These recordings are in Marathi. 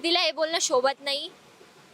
तिला हे बोलणं शोभत नाही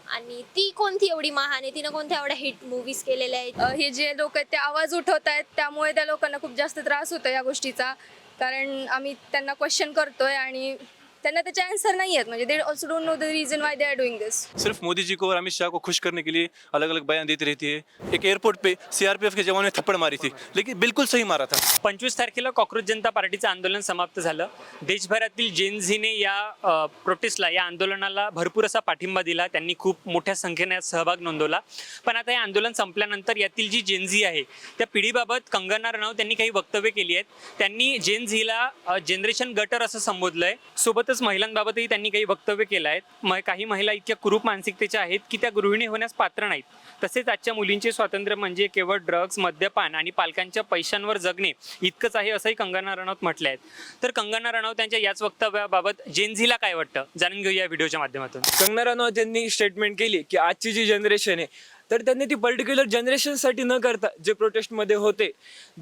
आणि ती कोणती एवढी महान आहे, तिनं कोणत्या एवढ्या हिट मूवीज केलेल्या आहेत. हे जे लोक आहेत ते आवाज उठवत आहेत, त्यामुळे त्या लोकांना खूप जास्त त्रास होतो या गोष्टीचा. कारण आम्ही त्यांना क्वेश्चन करतोय आणि त्यांना त्याचे आंसर नाही आहेत. म्हणजे they also don't know the reason why they are doing दिस. सिर्फ मोदी जी को और अमित शाह को खुश करने के लिए अलग अलग बयान देती रहती है. एक एयरपोर्ट पे सीआरपीएफ के जवानों ने थप्पड़ मारी थी, लेकिन बिल्कुल सही मारा था. 25 तारखेला कॉक्रोच जनता पार्टीचं आंदोलन समाप्त झालं. देशभरातील जेनझीने या प्रोटेस्टला, या आंदोलनाला भरपूर असा पाठिंबा दिला. त्यांनी खूप मोठ्या संख्येने यात सहभाग नोंदवला. पण आता हे आंदोलन संपल्यानंतर यातील जी जेनझी आहे त्या पिढीबाबत कंगना रनौत त्यांनी काही वक्तव्य केली आहेत. त्यांनी जेनझीला जनरेशन गटर असं संबोधलंय. सोबतच महिलांबाबतही त्यांनी काही वक्तव्य केलं आहेत. काही महिला इतक्या कुरूप मानसिकतेच्या आहेत की त्या गृहिणी होण्यास पात्र नाहीत. तसेच आजच्या मुलींचे स्वातंत्र्य म्हणजे केवळ ड्रग्ज, मद्यपान आणि पालकांच्या पैशांवर जगणे इतकंच आहे, असंही कंगना रनौत म्हटले आहेत. तर कंगना रनौत यांच्या याच वक्तव्याबाबत जेनझीला काय वाटतं जाणून घेऊया व्हिडिओच्या माध्यमातून. कंगना रनौत यांनी स्टेटमेंट केली की आजची जी जनरेशन आहे तर त्यांनी ती पर्टिक्युलर जनरेशनसाठी न करता जे प्रोटेस्टमध्ये होते,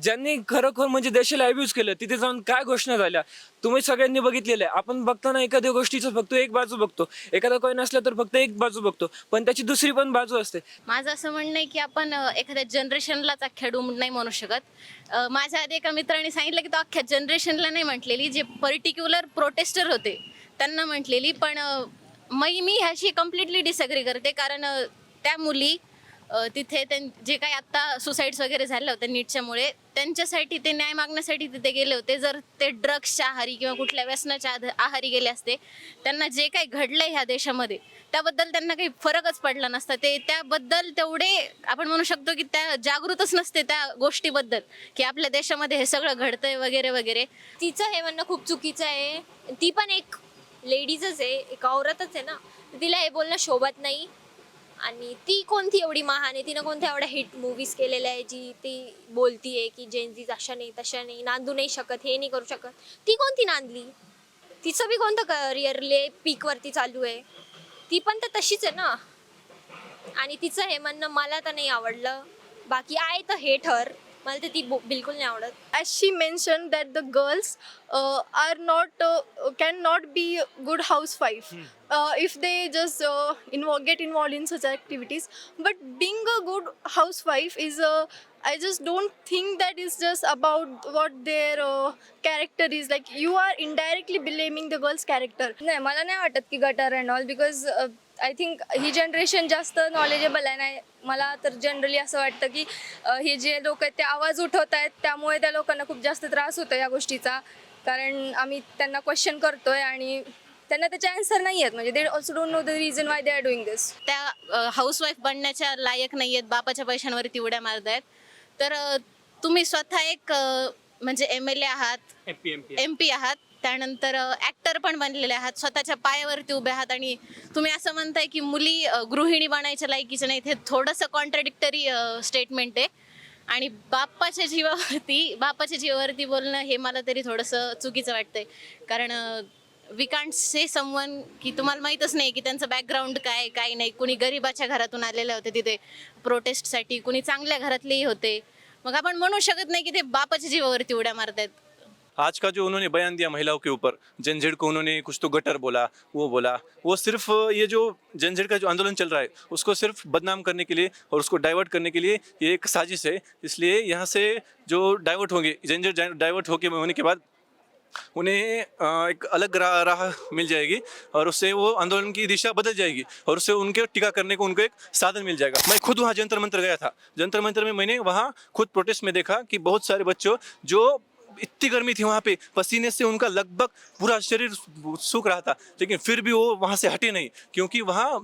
ज्यांनी खरोखर म्हणजे देशाला अब्यूज केलं, तिथे जाऊन काय घोषणा झाल्या तुम्ही सगळ्यांनी बघितलेलं आहे. आपण बघताना एखाद्या गोष्टीचं फक्त एक बाजू बघतो, एखादा कॉइन असला तर फक्त एक बाजू बघतो, पण त्याची दुसरी पण बाजू असते. माझं असं म्हणणं आहे की आपण एखाद्या जनरेशनलाच अख्ख्या डूम नाही म्हणू शकत. माझ्या आधी एका मित्राने सांगितलं की तो अख्ख्या जनरेशनला नाही म्हटलेली, जे पर्टिक्युलर प्रोटेस्टर होते त्यांना म्हटलेली. पण मी ह्याशी कम्प्लिटली डिसअग्री करते. कारण त्या मुली तिथे जे काही आत्ता सुसाईड्स वगैरे झालं होतं नीटच्यामुळे, त्यांच्यासाठी ते न्याय मागण्यासाठी तिथे गेले होते. जर ते ड्रग्सच्या आहारी किंवा कुठल्या व्यसनाच्या आहारी गेले असते, त्यांना जे काही घडलंय ह्या देशामध्ये त्याबद्दल त्यांना काही फरकच पडला नसता. ते त्याबद्दल तेवढे आपण म्हणू शकतो की त्या जागृतच नसते त्या गोष्टीबद्दल की आपल्या देशामध्ये हे सगळं घडतंय वगैरे वगैरे. तिचं हे म्हणणं खूप चुकीचं आहे. ती पण एक लेडीजच आहे, एक औरतच आहे ना. तिला हे बोलणं शोभत नाही आणि ती कोणती एवढी महान आहे, तिनं कोणत्या एवढ्या हिट मूवीज केलेल्या आहे जी ती बोलतीये की जेनझीज अशा नाही तशा नाही, नांदू नाही शकत, हे नाही करू शकत. ती कोणती नांदली? तिचं बी कोणतं करिअरले पीकवरती चालू आहे, ती पण तर तशीच आहे ना. आणि तिचं हे म्हणणं मला तर नाही आवडलं. बाकी आहे तर हे ठर, मला तर ती बिलकुल नाही आवडत. As she mentioned that the girls are not cannot be good housewife if they just get involved in such activities. But being a good housewife is I just don't think that is just about what their character is. Like you are indirectly blaming the girl's character. नाही, मला नाही वाटत की gutter and all, because I think he generation जास्त नॉलेजेबल आहे. नाही, मला तर जनरली असं वाटतं की हे जे लोक आहेत ते आवाज उठवत आहेत, त्यामुळे त्या लोकांना खूप जास्त त्रास होतो या गोष्टीचा. कारण आम्ही त्यांना क्वेश्चन करतोय आणि त्यांना त्याचे आन्सर नाही आहेत. म्हणजे they also don't know the reason why they are doing this. त्या हाऊसवाईफ बनण्याच्या लायक नाही आहेत, बापाच्या पैशांवरती उड्या मारतायत. तर तुम्ही स्वतः एक म्हणजे MLA आहात, MP आहात, त्यानंतर ॲक्टर पण बनलेले आहात, स्वतःच्या पायावरती उभे आहात आणि तुम्ही असं म्हणताय की मुली गृहिणी बनायच्या लायकीच्या नाहीत. हे थोडंसं कॉन्ट्राडिक्टरी स्टेटमेंट आहे. आणि बापाच्या जीवावरती बोलणं हे मला तरी थोडंसं चुकीचं वाटतंय. कारण वी कांट से समवन की तुम्हाला माहीतच नाही की त्यांचं बॅकग्राऊंड काय नाही. कुणी गरिबाच्या घरातून आलेले होते तिथे प्रोटेस्टसाठी, कुणी चांगल्या घरातलेही होते. मग आपण म्हणू शकत नाही की ते बापाच्या जीवावरती उड्या मारतायत. आज का जो उन्होंने बयान दिया महिलाओं के ऊपर, जनझेड को उन्होंने कुछ तो गटर बोला, वो सिर्फ ये जो जनझेड का जो आंदोलन चल रहा है उसको सिर्फ बदनाम करने के लिए और उसको डाइवर्ट करने के लिए ये एक साजिश है. इसलिए यहाँ से जो डाइवर्ट होंगे, जनझेड डाइवर्ट होने के बाद उन्हें एक अलग राह मिल जाएगी और उससे वो आंदोलन की दिशा बदल जाएगी और उससे उनके टीका करने को उनको एक साधन मिल जाएगा. मैं खुद वहाँ जंतर मंतर गया था. जंतर मंतर में मैंने वहाँ खुद प्रोटेस्ट में देखा कि बहुत सारे बच्चों, जो इतनी गर्मी थी वहाँ पे, पसीने से उनका लगभग पूरा शरीर सूख रहा था, लेकिन फिर भी वो वहाँ से हटे नहीं, क्योंकि वहाँ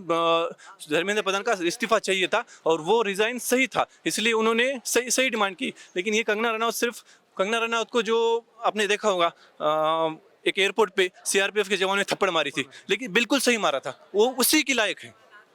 धर्मेंद्र प्रधान का इस्तीफा चाहिए था और वो रिज़ाइन सही था, इसलिए उन्होंने सही डिमांड की. लेकिन ये कंगना रनौत को जो आपने देखा होगा, एक एयरपोर्ट पे सीआरपीएफ के जवानों ने थप्पड़ मारी थी, लेकिन बिल्कुल सही मारा था, वो उसी की लायक है.